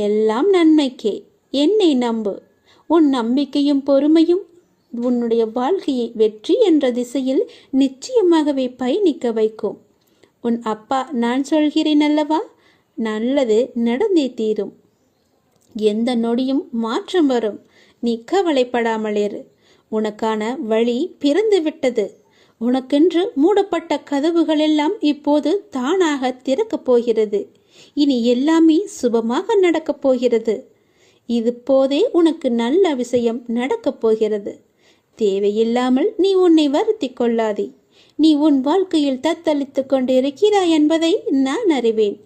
எல்லாம் நன்மைக்கே. என்னை நம்பு. உன் நம்பிக்கையும் பொறுமையும் உன்னுடைய வாழ்க்கையை வெற்றி என்ற திசையில் நிச்சயமாகவே பயணிக்க வைக்கும். உன் அப்பா நான் சொல்கிறேன் அல்லவா, நல்லது நடந்தே தீரும். எந்த நொடியும் மாற்றம் வரும். நீ கவலைப்படாமலேரு. உனக்கான வழி பிறந்து விட்டது. உனக்கென்று மூடப்பட்ட கதவுகள் எல்லாம் இப்போது தானாக திறக்கப் போகிறது. இனி எல்லாமே சுபமாக நடக்கப் போகிறது. இது போதே உனக்கு நல்ல விஷயம் நடக்கப் போகிறது. தேவையில்லாமல் நீ உன்னை வருத்தி கொள்ளாதே. நீ உன் வாழ்க்கையில் தத்தளித்து கொண்டு இருக்கிறாய் என்பதை நான் அறிவேன்.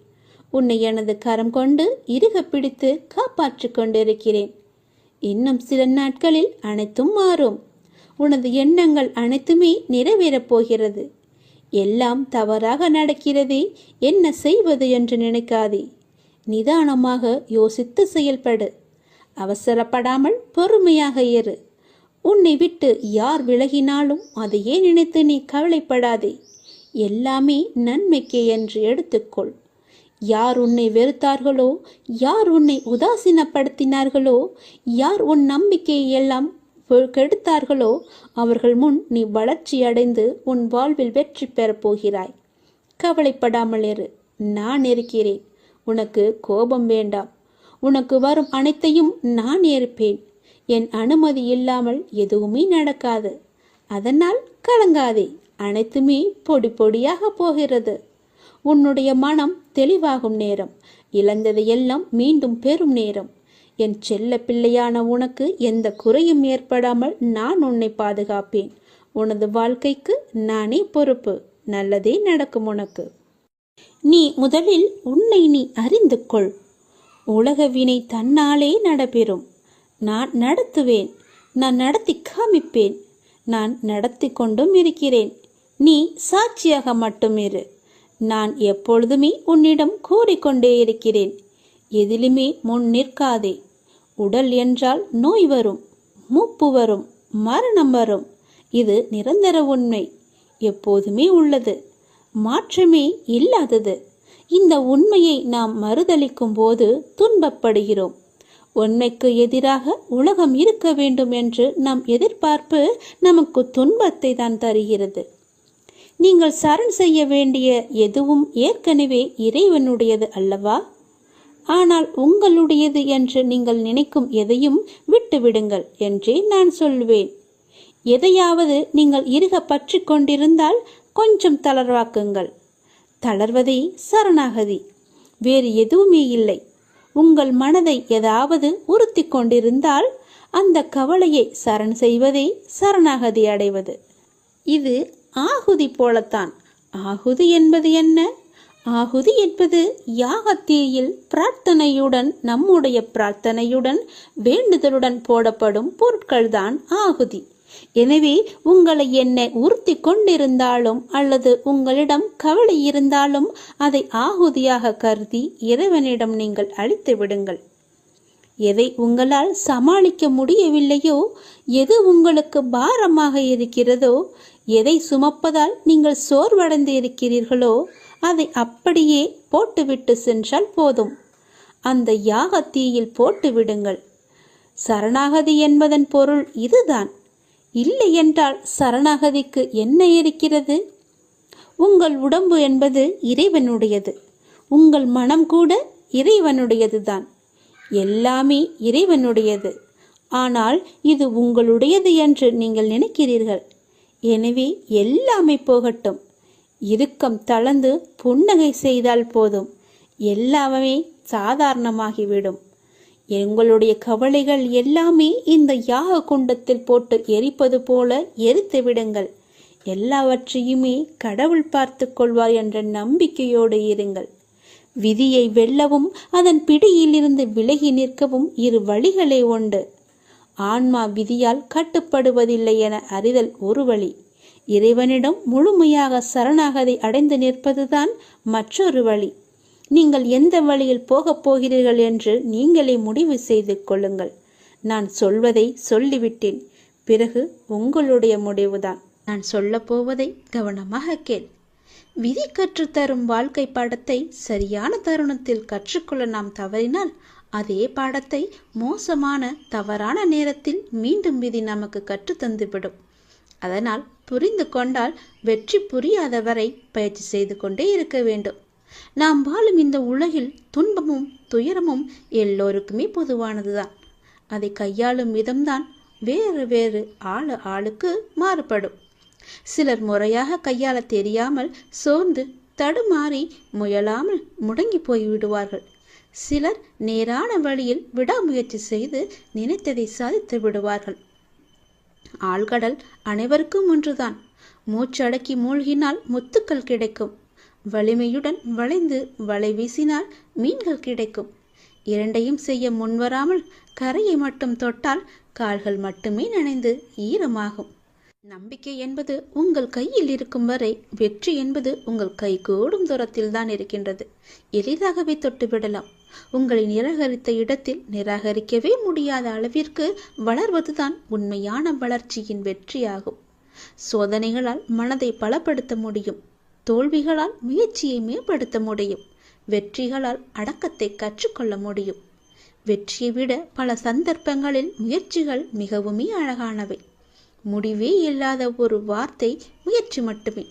உன்னை எனது கரம் கொண்டு இறுக பிடித்து காப்பாற்றி கொண்டிருக்கிறேன். இன்னும் சில நாட்களில் அனைத்தும் மாறும். உனது எண்ணங்கள் அனைத்துமே நிறைவேறப் போகிறது. எல்லாம் தவறாக நடக்கிறதே, என்ன செய்வது என்று நினைக்காதே. நிதானமாக யோசித்து செயல்படு. அவசரப்படாமல் பொறுமையாக இரு. உன்னை விட்டு யார் விலகினாலும் அதையே நினைத்து நீ கவலைப்படாதே. எல்லாமே நன்மைக்கே என்று எடுத்துக்கொள். யார் உன்னை வெறுத்தார்களோ, யார் உன்னை உதாசீனப்படுத்தினார்களோ, யார் உன் நம்பிக்கையை எல்லாம் கெடுத்தார்களோ, அவர்கள் முன் நீ வளர்ச்சி அடைந்து உன் வாழ்வில் வெற்றி பெறப் போகிறாய். கவலைப்படாமல் இரு. நான் இருக்கிறேன். உனக்கு கோபம் வேண்டாம். உனக்கு வரும் அனைத்தையும் நான் ஏற்பேன். என் அனுமதி இல்லாமல் எதுவுமே நடக்காது. அதனால் கலங்காதே. அனைத்துமே பொடி பொடியாக போகிறது. உன்னுடைய மனம் தெளிவாகும் நேரம். இழந்ததையெல்லாம் மீண்டும் பெறும் நேரம். என் செல்ல பிள்ளையான உனக்கு எந்த குறையும் ஏற்படாமல் நான் உன்னை பாதுகாப்பேன். உனது வாழ்க்கைக்கு நானே பொறுப்பு. நல்லதே நடக்கும் உனக்கு. நீ முதலில் உன்னை நீ அறிந்து கொள். உலக வினை தன்னாலே நடைபெறும். நான் நடத்துவேன். நான் நடத்தி காமிப்பேன். நான் நடத்தி கொண்டும் இருக்கிறேன். நீ சாட்சியாக மட்டும் இரு. நான் எப்பொழுதுமே உன்னிடம் கூறிக்கொண்டே இருக்கிறேன். எதிலுமே முன் நிற்காதே. உடல் என்றால் நோய் வரும், மூப்பு வரும், மரணம் வரும். இது நிரந்தர உண்மை. எப்போதுமே உள்ளது. மாற்றமே இல்லாதது. இந்த உண்மையை நாம் மறுதலிக்கும் போது துன்பப்படுகிறோம். உண்மைக்கு எதிராக உலகம் இருக்க வேண்டும் என்று நம் எதிர்பார்ப்பு நமக்கு துன்பத்தை தான் தருகிறது. நீங்கள் சரண் செய்ய வேண்டிய எதுவும் ஏற்கனவே இறைவனுடையது அல்லவா? ஆனால் உங்களுடையது என்று நீங்கள் நினைக்கும் எதையும் விட்டுவிடுங்கள் என்றே நான் சொல்வேன். எதையாவது நீங்கள் இறுக பற்றி கொண்டிருந்தால் கொஞ்சம் தளர்வாக்குங்கள். தளர்வதே சரணாகதி. வேறு எதுவுமே இல்லை. உங்கள் மனதை ஏதாவது உறுத்தி கொண்டிருந்தால் அந்த கவலையை சரண் செய்வதே சரணாகதி அடைவது. இது ஆகுதி போலத்தான். ஆகுதி என்பது என்ன? ஆகுதி என்பது யாகத்தீயில் பிரார்த்தனையுடன், நம்முடைய பிரார்த்தனையுடன், வேண்டுதலுடன் போடப்படும் பொருட்கள்தான் ஆகுதி. எனவே உங்களை என்னை உறுத்தி கொண்டிருந்தாலும் அல்லது உங்களிடம் கவலை இருந்தாலும் அதை ஆகுதியாக கருதி இறைவனிடம் நீங்கள் அளித்து விடுங்கள். எதை உங்களால் சமாளிக்க முடியவில்லையோ, எது உங்களுக்கு பாரமாக இருக்கிறதோ, எதை சுமப்பதால் நீங்கள் சோர்வடைந்து இருக்கிறீர்களோ அதை அப்படியே போட்டுவிட்டு சென்றால் போதும். அந்த யாகத்தீயில் போட்டு விடுங்கள். சரணாகதி என்பதன் பொருள் இதுதான். இல்லை என்றால் சரணாகதிக்கு என்ன இருக்கிறது? உங்கள் உடம்பு என்பது இறைவனுடையது. உங்கள் மனம் கூட இறைவனுடையதுதான். எல்லாமே இறைவனுடையது. ஆனால் இது உங்களுடையது என்று நீங்கள் நினைக்கிறீர்கள். எனவே எல்லாமே போகட்டும். இறுக்கம் தளர்ந்து புன்னகை செய்தால் போதும். எல்லாமே சாதாரணமாகிவிடும். எங்களுடைய கவலைகள் எல்லாமே இந்த யாக குண்டத்தில் போட்டு எரிப்பது போல எரித்து விடுங்கள். எல்லாவற்றையுமே கடவுள் பார்த்து கொள்வார் என்ற நம்பிக்கையோடு இருங்கள். விதியை வெல்லவும் அதன் பிடியிலிருந்து விலகி நிற்கவும் இரு வழிகளே உண்டு. ஆன்மா விதியால் கட்டுப்படுவதில்லை என அறிதல் ஒரு வழி. இறைவனிடம் முழுமையாக சரணாகதி அடைந்து நிற்பதுதான் மற்றொரு வழி. நீங்கள் எந்த வழியில் போகப் போகிறீர்கள் என்று நீங்களே முடிவு செய்து கொள்ளுங்கள். நான் சொல்வதை சொல்லிவிட்டேன். பிறகு உங்களுடைய முடிவுதான். நான் சொல்ல போவதை கவனமாக கேள். விதி கற்றுத்தரும் வாழ்க்கை பாடத்தை சரியான தருணத்தில் கற்றுக்கொள்ள நாம் தவறினால் அதே பாடத்தை மோசமான தவறான நேரத்தில் மீண்டும் விதி நமக்கு கற்றுத்தந்துவிடும். அதனால் புரிந்து கொண்டால் வெற்றி புரியாதவரை பயிற்சி செய்து கொண்டே இருக்க வேண்டும். நாம் வாழும் இந்த உலகில் துன்பமும் துயரமும் எல்லோருக்குமே பொதுவானதுதான். அதை கையாளும் விதம்தான் வேறு வேறு ஆளுக்கு மாறுபடும். சிலர் முறையாக கையாள தெரியாமல் சோர்ந்து தடுமாறி முயலாமல் முடங்கி போய்விடுவார்கள். சிலர் நேரான வழியில் விடாமுயற்சி செய்து நினைத்ததை சாதித்து விடுவார்கள். ஆழ்கடல் அனைவருக்கும் ஒன்றுதான். மூச்சடக்கி மூழ்கினால் முத்துக்கள் கிடைக்கும். வலிமையுடன் வளைந்து வலை வீசினால் மீன்கள் கிடைக்கும். இரண்டையும் செய்ய முன்வராமல் கரையை மட்டும் தொட்டால் கால்கள் மட்டுமே நனைந்து ஈரமாகும். நம்பிக்கை என்பது உங்கள் கையில் இருக்கும் வரை வெற்றி என்பது உங்கள் கை கூடும் தூரத்தில் தான் இருக்கின்றது. எளிதாகவே தொட்டுவிடலாம். உங்களை நிராகரித்த இடத்தில் நிராகரிக்கவே முடியாத அளவிற்கு வளர்வதுதான் உண்மையான வளர்ச்சியின் வெற்றியாகும். சோதனைகளால் மனதை பலப்படுத்த முடியும். தோல்விகளால் முயற்சியை மேம்படுத்த முடியும். வெற்றிகளால் அடக்கத்தை கற்றுக்கொள்ள முடியும். வெற்றியை விட பல சந்தர்ப்பங்களில் முயற்சிகள் மிகவுமே அழகானவை. முடிவே இல்லாத ஒரு வார்த்தை முயற்சி மட்டுமே.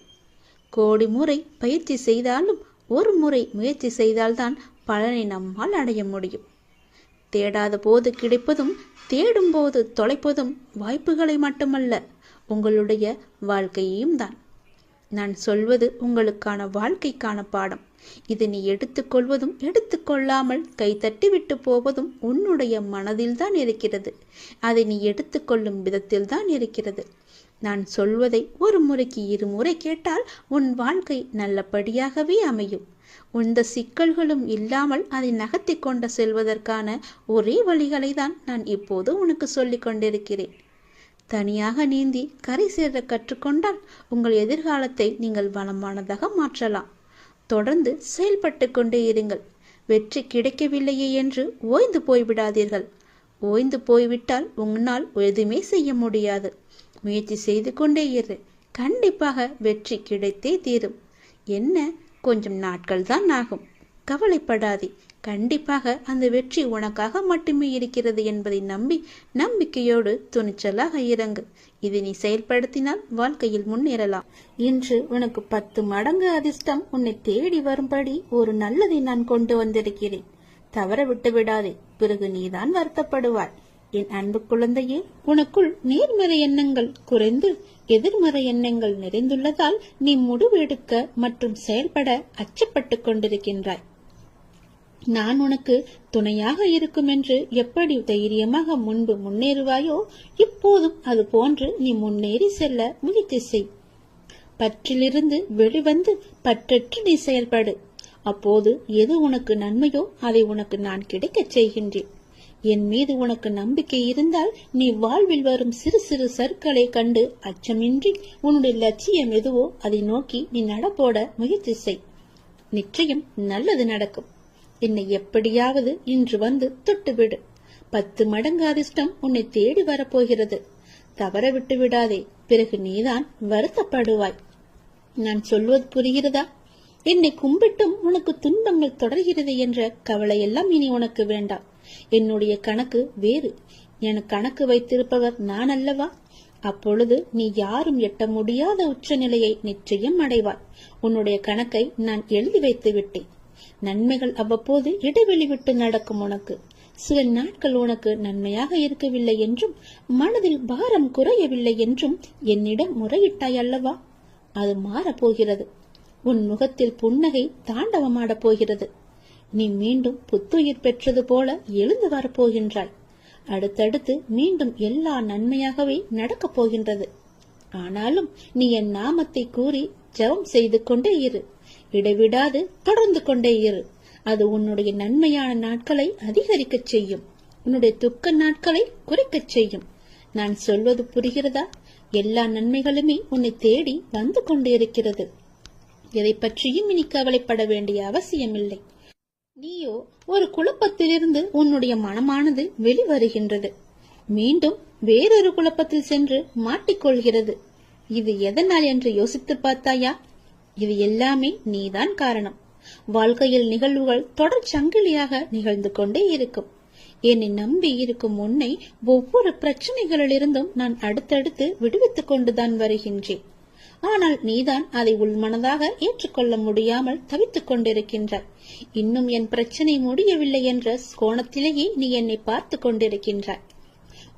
கோடி முறை பயிற்சி செய்தாலும் ஒரு முறை முயற்சி செய்தால்தான் பலனை நம்மால் அடைய முடியும். தேடாத போது கிடைப்பதும் தேடும் போது தொலைப்பதும் வாய்ப்புகளை மட்டுமல்ல, உங்களுடைய வாழ்க்கையையும் தான். நான் சொல்வது உங்களுக்கான வாழ்க்கைக்கான பாடம். இது நீ எடுத்துக்கொள்வதும் எடுத்துக்கொள்ளாமல் கைத்தட்டி விட்டு போவதும் உன்னுடைய மனதில்தான் இருக்கிறது. அதை நீ எடுத்துக்கொள்ளும் விதத்தில் தான் இருக்கிறது. நான் சொல்வதை ஒரு முறைக்கு இருமுறை கேட்டால் உன் வாழ்க்கை நல்லபடியாகவே அமையும். எந்த சிக்கல்களும் இல்லாமல் அதை நகர்த்தி கொண்டு செல்வதற்கான ஒரே வழிகளை தான் நான் இப்போது உனக்கு சொல்லிக் கொண்டிருக்கிறேன். தனியாக நீந்தி கரை சேர கற்றுக்கொண்டால் உங்கள் எதிர்காலத்தை நீங்கள் வளமானதாக மாற்றலாம். தொடர்ந்து செயல்பட்டு கொண்டே இருங்கள். வெற்றி கிடைக்கவில்லையே என்று ஓய்ந்து போய்விடாதீர்கள். ஓய்ந்து போய்விட்டால் உன்னால் எதுவுமே செய்ய முடியாது. முயற்சி செய்து கொண்டே இரு. கண்டிப்பாக வெற்றி கிடைத்தே தீரும். என்ன, கொஞ்சம் நாட்கள் தான் ஆகும். கவலைப்படாதே. கண்டிப்பாக அந்த வெற்றி உனக்காக மட்டுமே இருக்கிறது என்பதை நம்பி நம்பிக்கையோடு துணிச்சலாக இறங்கு. இதை நீ செயல்படுத்தினால் வாழ்க்கையில் முன்னேறலாம். இன்று உனக்கு 10 மடங்கு அதிர்ஷ்டம் உன்னை தேடி வரும்படி ஒரு நல்லதை நான் கொண்டு வந்திருக்கிறேன். தவற விட்டு விடாதே. பிறகு நீதான் வருத்தப்படுவாய். என் அன்பு குழந்தையே, உனக்குள் நேர்மறை எண்ணங்கள் குறைந்து எதிர்மறை எண்ணங்கள் நிறைந்துள்ளதால் நீ முடிவெடுக்க மற்றும் செயல்பட அச்சப்பட்டு கொண்டிருக்கின்றாய். நான் உனக்கு துணையாக இருக்கும் என்று எப்படி தைரியமாக முன்பு முன்னேறுவாயோ இப்போதும் அது போன்று நீ முன்னேறி செல்ல முயற்சி செய். பற்றிலிருந்து வெளிவந்து பற்றற்று நீ செயல்படு. அப்போது எது உனக்கு நன்மையோ அதை உனக்கு நான் கிடைக்கச் செய்கின்றேன். என் மீது உனக்கு நம்பிக்கை இருந்தால் நீ வாழ்வில் வரும் சிறு சிறு சறுக்களை கண்டு அச்சமின்றி உன்னுடைய லட்சியம் எதுவோ அதை நோக்கி நீ நடப்போட முயற்சி செய். நிச்சயம் நல்லது நடக்கும். என்னை எப்படியாவது இன்று வந்து தொட்டுவிடு. 10 மடங்கு அதிர்ஷ்டம் உன்னை தேடி வரப்போகிறது. தவற விட்டு விடாதே. பிறகு நீதான் வருத்தப்படுவாய். நான் சொல்வது புரிகிறதா? என்னை கும்பிட்டும் உனக்கு துன்பங்கள் தொடர்கிறது என்ற கவலையெல்லாம் இனி உனக்கு வேண்டாம். என்னுடைய கணக்கு வேறு. எனக்கு கணக்கு வைத்திருப்பவர் நான் அல்லவா? அப்பொழுது நீ யாரும் எட்ட முடியாத உச்சநிலையை நிச்சயம் அடைவாய். உன்னுடைய கணக்கை நான் எழுதி வைத்து விட்டேன். நன்மைகள் அவ்வப்போது இடைவெளி விட்டு நடக்கும். உனக்கு சில நாட்கள் உனக்கு நன்மையாக இருக்கவில்லை என்றும் மனதில் பாரம் குறையவில்லை என்றும் என்னிடம் முறையிட்டாய் அல்லவா? அது மாறப்போகிறது. உன் முகத்தில் புன்னகை தாண்டவமாடப் போகிறது. நீ மீண்டும் புத்துயிர் பெற்றது போல எழுந்து வரப்போகின்றாய். அடுத்தடுத்து மீண்டும் எல்லா நன்மையாகவே நடக்கப் போகின்றது. ஆனாலும் நீ என் நாமத்தை கூறி ஜெபம் செய்து கொண்டே இரு. இடைவிடாது தொடர்ந்து கொண்டே இரு. அது உன்னுடைய நன்மையான நாட்களை அதிகரிக்கச் செய்யும். உன்னுடைய துக்க நாட்களை குறைக்கச் செய்யும். நான் சொல்வது புரிகிறதா? எல்லா நன்மைகளுமே உன்னை தேடி வந்து கொண்டிருக்கிறது. எதை பற்றியும் இனி கவலைப்பட வேண்டிய அவசியமில்லை. நீயோ ஒரு குழப்பத்திலிருந்து உன்னுடைய மனமானது வெளிவருகின்றது. மீண்டும் வேறொரு குழப்பத்தில் சென்று மாட்டிக்கொள்கிறது. இது எதனால் என்று யோசித்து பார்த்தாயா? இது எல்லாமே நீதான் காரணம். வாழ்க்கையில் நிகழ்வுகள் தொடர் சங்கிலியாக நிகழ்ந்து கொண்டே இருக்கும். என்னை நம்பி இருக்கும் உன்னை ஒவ்வொரு பிரச்சனைகளிலிருந்தும் நான் அடுத்தடுத்து விடுவித்துக் கொண்டுதான் வருகின்றேன். ஆனால் நீதான் அதை உள்மனதாக ஏற்றுக்கொள்ள முடியாமல் தவித்துக் கொண்டிருக்கின்றாய். இன்னும் என் பிரச்சனை முடியவில்லை என்ற கோணத்திலேயே நீ என்னை பார்த்து கொண்டிருக்கின்றாய்.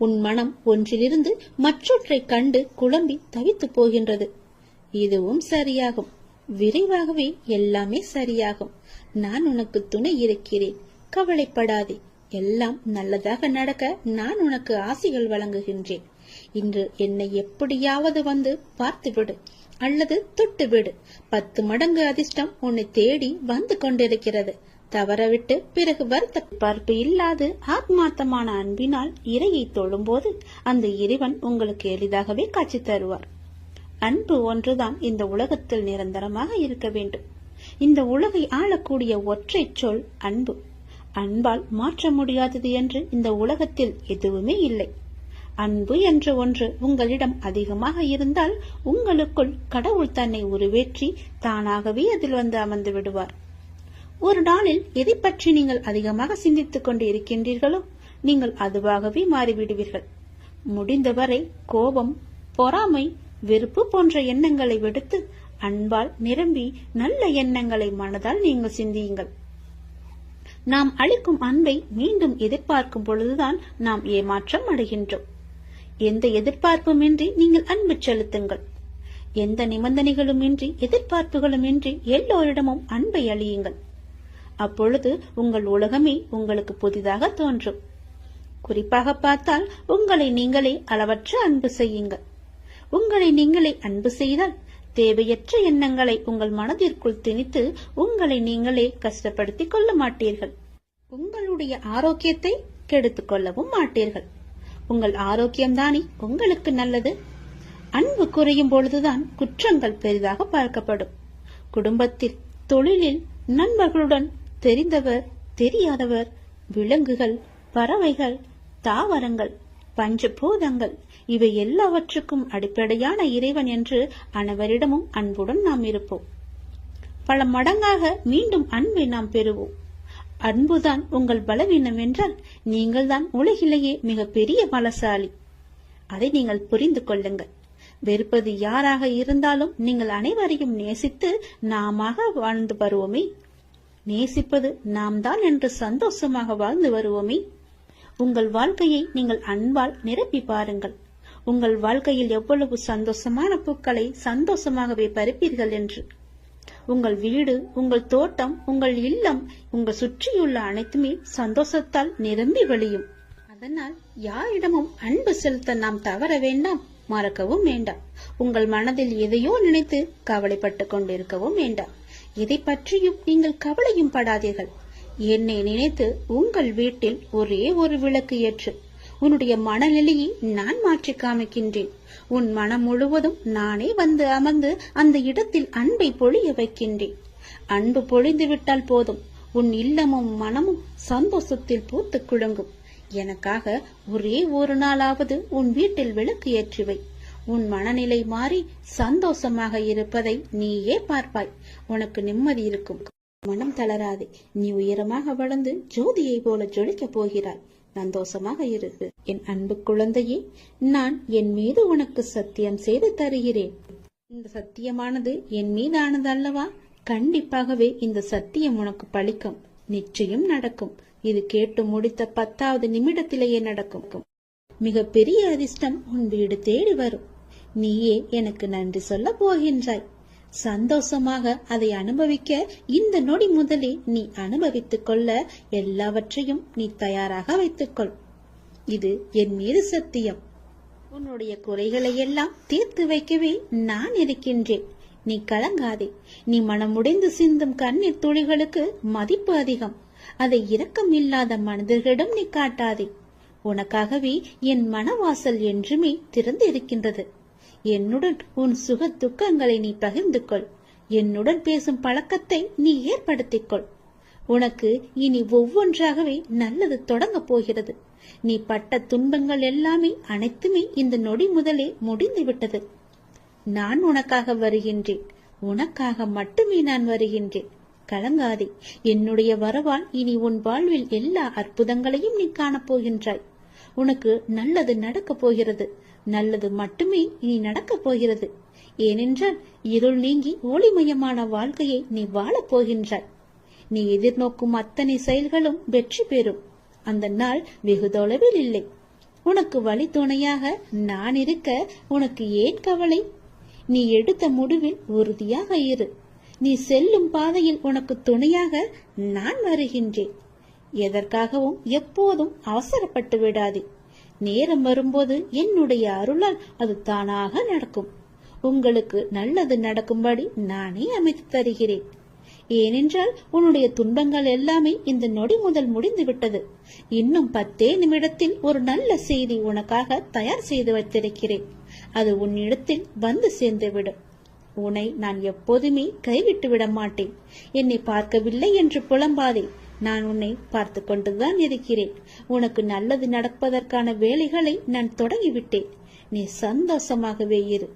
உன் மனம் ஒன்றிலிருந்து மற்றொன்றை கண்டு குழம்பி தவித்து போகின்றது. இதுவும் சரியாகும். விரைவாகவே எல்லாமே சரியாகும். நான் உனக்கு துணை இருக்கிறேன். கவலைப்படாதே. எல்லாம் நல்லதாக நடக்க நான் உனக்கு ஆசைகள் வழங்குகின்றேன். இன்று என்னை எப்படியாவது வந்து பார்த்துவிடு அல்லது தொட்டுவிடு. 10 மடங்கு அதிர்ஷ்டம் உன்னை தேடி வந்து கொண்டிருக்கிறது. தவறவிட்டு பிறகு வருத்த பார்ப்பு இல்லாது ஆத்மார்த்தமான அன்பினால் இறையை தொழும்போது அந்த இறைவன் உங்களுக்கு எளிதாகவே காட்சி தருவார். அன்பு ஒன்றுதான் இந்த உலகத்தில் நிரந்தரமாக இருக்க வேண்டும். இந்த உலகை ஆளக்கூடிய ஒற்றை சொல் அன்பு. அன்பால் மாற்ற முடியாதது என்று இந்த உலகத்தில் எதுவுமே இல்லை. அன்பு என்ற ஒன்று உங்களிடம் அதிகமாக இருந்தால் உங்களுக்குள் கடவுள் தன்னை உருவேற்றி தானாகவே அதில் வந்து அமர்ந்து விடுவார். ஒரு நாளில் எதை பற்றி நீங்கள் அதிகமாக சிந்தித்துக் கொண்டு இருக்கின்றீர்களோ நீங்கள் அதுவாகவே மாறிவிடுவீர்கள். முடிந்தவரை கோபம், பொறாமை, வெறுப்பு போன்ற எண்ணங்களை விடுத்து அன்பால் நிரம்பி நல்ல எண்ணங்களை மனதால் நீங்கள் சிந்தியுங்கள். நாம் அளிக்கும் அன்பை மீண்டும் எதிர்பார்க்கும் பொழுதுதான் நாம் ஏமாற்றம் அடைகின்றோம். எந்த எதிர்பார்ப்புமின்றி நீங்கள் அன்பு செலுத்துங்கள். எந்த நிபந்தனைகளும் இன்றி, எதிர்பார்ப்புகளும் இன்றி எல்லோரிடமும் அன்பை அளியுங்கள். அப்பொழுது உங்கள் உலகமே உங்களுக்கு புதிதாக தோன்றும். குறிப்பாக பார்த்தால் உங்களை நீங்களே அளவற்ற அன்பு செய்யுங்கள். உங்களை நீங்களே அன்பு செய்தால் தேவையற்ற எண்ணங்களை உங்கள் மனதிற்குள் திணித்து உங்களை நீங்களே கஷ்டப்படுத்திக் கொள்ள மாட்டீர்கள். உங்களுடைய ஆரோக்கியத்தை கெடுத்துக் கொள்ளவும் மாட்டீர்கள். உங்கள் ஆரோக்கியம்தானே உங்களுக்கு நல்லது. அன்பு குறையும் பொழுதுதான் குற்றங்கள் பெரிதாக பார்க்கப்படும். குடும்பத்தில், தொழிலில், நண்பர்களுடன், தெரிந்தவர், தெரியாதவர், விலங்குகள், பறவைகள், தாவரங்கள், பஞ்சபூதங்கள் இவை எல்லாவற்றுக்கும் அடிப்படையான இறைவன் என்று அனைவரிடமும் அன்புடன் நாம் இருப்போம். பல மடங்காக மீண்டும் அன்பை நாம் பெறுவோம். அன்புதான் உங்கள் பலவீனம் என்றால் நீங்கள் தான் உலகிலேயே மிக பெரிய பலசாலி. அதை நீங்கள் புரிந்து கொள்ளுங்கள். வெறுப்பது யாராக இருந்தாலும் நீங்கள் அனைவரையும் நேசித்து நாமாக வாழ்ந்து வருவோமே. நேசிப்பது நாம் தான் என்று சந்தோஷமாக வாழ்ந்து வருவோமே. உங்கள் வாழ்க்கையை நீங்கள் அன்பால் நிரப்பி பாருங்கள். உங்கள் வாழ்க்கையில் எவ்வளவு சந்தோஷமான பூக்களை சந்தோஷமாகவே பறிப்பீர்கள் என்று. உங்கள் வீடு, உங்கள் தோட்டம், உங்கள் இல்லம், உங்கள் சுற்றியுள்ள அனைத்துமே சந்தோஷத்தால் நிரம்பி வழியும். அதனால் யாரிடமும் அன்பு செலுத்த நாம் தவற வேண்டாம், மறக்கவும் வேண்டாம். உங்கள் மனதில் எதையோ நினைத்து கவலைப்பட்டு கொண்டிருக்கவும் வேண்டாம். எதை பற்றியும் நீங்கள் கவலையும் படாதீர்கள். என்னை நினைத்து உங்கள் வீட்டில் ஒரே ஒரு விளக்கு ஏற்று. உன்னுடைய மனநிலையை நான் மாற்றி காமிக்கின்றேன். உன் மனம் முழுவதும் நானே வந்து அமர்ந்து அந்த இடத்தில் அன்பை பொழிய வைக்கின்றேன். அன்பு பொழிந்து விட்டால் போதும், உன் இல்லமும் மனமும் சந்தோஷத்தில் பூத்து குலுங்கும். எனக்காக ஒரே ஒரு நாளாவது உன் வீட்டில் விளக்கு ஏற்றுவை. உன் மனநிலை மாறி சந்தோஷமாக இருப்பதை நீயே பார்ப்பாய். உனக்கு நிம்மதி இருக்கும். மனம் தளராதே. நீ உயரமாக வளர்ந்து ஜோதியை போல ஜொலிக்க போகிறாய். சந்தோஷமாக இரு. என் அன்பு குழந்தையே, நான் என் மீது உனக்கு சத்தியம் செய்து தருகிறேன். இந்த சத்தியமானது என் மீதானது அல்லவா? கண்டிப்பாகவே இந்த சத்தியம் உனக்கு பலிக்கும். நிச்சயம் நடக்கும். இது கேட்டு முடித்த 10வது நிமிடத்திலேயே நடக்கும். மிக பெரிய அதிர்ஷ்டம் உன் வீடு தேடி வரும். நீயே எனக்கு நன்றி சொல்ல போகின்றாய். சந்தோஷமாக அதை அனுபவிக்க இந்த நொடி முதலே நீ அனுபவித்துக் கொள்ள எல்லாவற்றையும் நீ தயாராக வைத்துக்கொள். இது என் மீது சத்தியம். உன்னுடைய குறைகளை எல்லாம் தீர்த்து வைக்கவே நான் இருக்கின்றேன். நீ கலங்காதே. நீ மனமுடைந்து சிந்தும் கண்ணீர் துளிகளுக்கு மதிப்பு அதிகம். அதை இரக்கம் இல்லாத மனிதர்களிடம் நீ காட்டாதே. உனக்காகவே என் மனவாசல் என்றுமே திறந்து இருக்கின்றது. என்னுடன் உன் சுக துக்கங்களை நீ பகிர்ந்து கொள். என்னுடன் பேசும் பழக்கத்தை நீ ஏற்படுத்திக் கொள். உனக்கு இனி ஒவ்வொன்றாகவே நல்லது தொடங்க போகிறது. நீ பட்ட துன்பங்கள் எல்லாமே அனைத்துமே இந்த நொடி முதலே முடிந்து விட்டது. நான் உனக்காக வருகின்றேன். உனக்காக மட்டுமே நான் வருகின்றேன். கலங்காதே. என்னுடைய வரவால் இனி உன் வாழ்வில் எல்லா அற்புதங்களையும் நீ காணப்போகின்றாய். உனக்கு நல்லது நடக்கப் போகிறது. நல்லது மட்டுமே இனி நடக்கப் போகிறது. ஏனென்றால் இருள் நீங்கி ஒளிமயமான வாழ்க்கையை நீ வாழப் போகின்றாய். நீ எதிர்நோக்கும் அத்தனை செயல்களும் வெற்றி பெறும். அந்த நாள் வெகு தொலைவில் இல்லை. உனக்கு வழி துணையாக நான் இருக்க உனக்கு ஏன் கவலை? நீ எடுத்த முடிவில் உறுதியாக இரு. நீ செல்லும் பாதையில் உனக்கு துணையாக நான் வருகின்றேன். எதற்காகவும் எப்போதும் அவசரப்பட்டு விடாதே. நேரம் வரும்போது என்னுடைய அருளால் அது தானாக நடக்கும். உங்களுக்கு நல்லது நடக்கும்படி நானே அமைத்து தருகிறேன். ஏனென்றால் உன்னுடைய துன்பங்கள் எல்லாமே இந்த நொடி முதல் முடிந்து விட்டது. இன்னும் 10 நிமிடத்தில் ஒரு நல்ல செய்தி உனக்காக தயார் செய்து வைத்திருக்கிறேன். அது உன்னிடத்தில் வந்து சேர்ந்துவிடும். உன்னை நான் எப்போதுமே கைவிட்டு விட மாட்டேன். என்னை பார்க்கவில்லை என்று புலம்பாதே. நான் உன்னை பார்த்து கொண்டுதான் இருக்கிறேன். உனக்கு நல்லது நடப்பதற்கான வேலைகளை நான் தொடங்கிவிட்டேன். நீ சந்தோஷமாகவே இரு.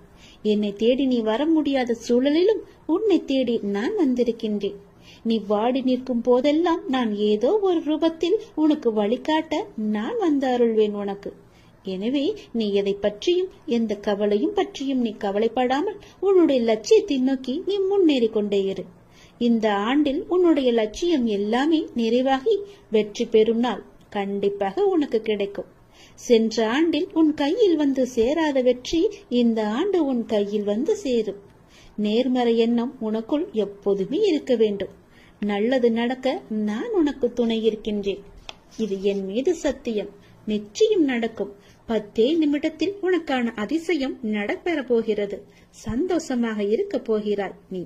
என்னை தேடி நீ வர முடியாத சூழலிலும் உன்னை தேடி நான் வந்திருக்கின்றேன். நீ வாடி நிற்கும் போதெல்லாம் நான் ஏதோ ஒரு ரூபத்தில் உனக்கு வழிகாட்ட நான் வந்து அருள்வேன் உனக்கு. எனவே நீ எதை பற்றியும் எந்த கவலையும் பற்றியும் நீ கவலைப்படாமல் உன்னுடைய லட்சியத்தை நோக்கி நீ முன்னேறி கொண்டே இரு. இந்த ஆண்டில் உன்னுடைய லட்சியம் எல்லாமே நிறைவாகி வெற்றி பெறும் நாள் கண்டிப்பாக உனக்கு கிடைக்கும். சென்ற ஆண்டில் உன் கையில் வந்து சேராத வெற்றி இந்த ஆண்டு உன் கையில் வந்து சேரும். நேர்மறை எண்ணம் உனக்குள் எப்போதுமே இருக்க வேண்டும். நல்லது நடக்க நான் உனக்கு துணை இருக்கின்றேன். இது என் மீது சத்தியம். நிச்சயம் நடக்கும். 10 நிமிடத்தில் உனக்கான அதிசயம் நடைபெற போகிறது. சந்தோஷமாக இருக்க போகிறாய் நீ.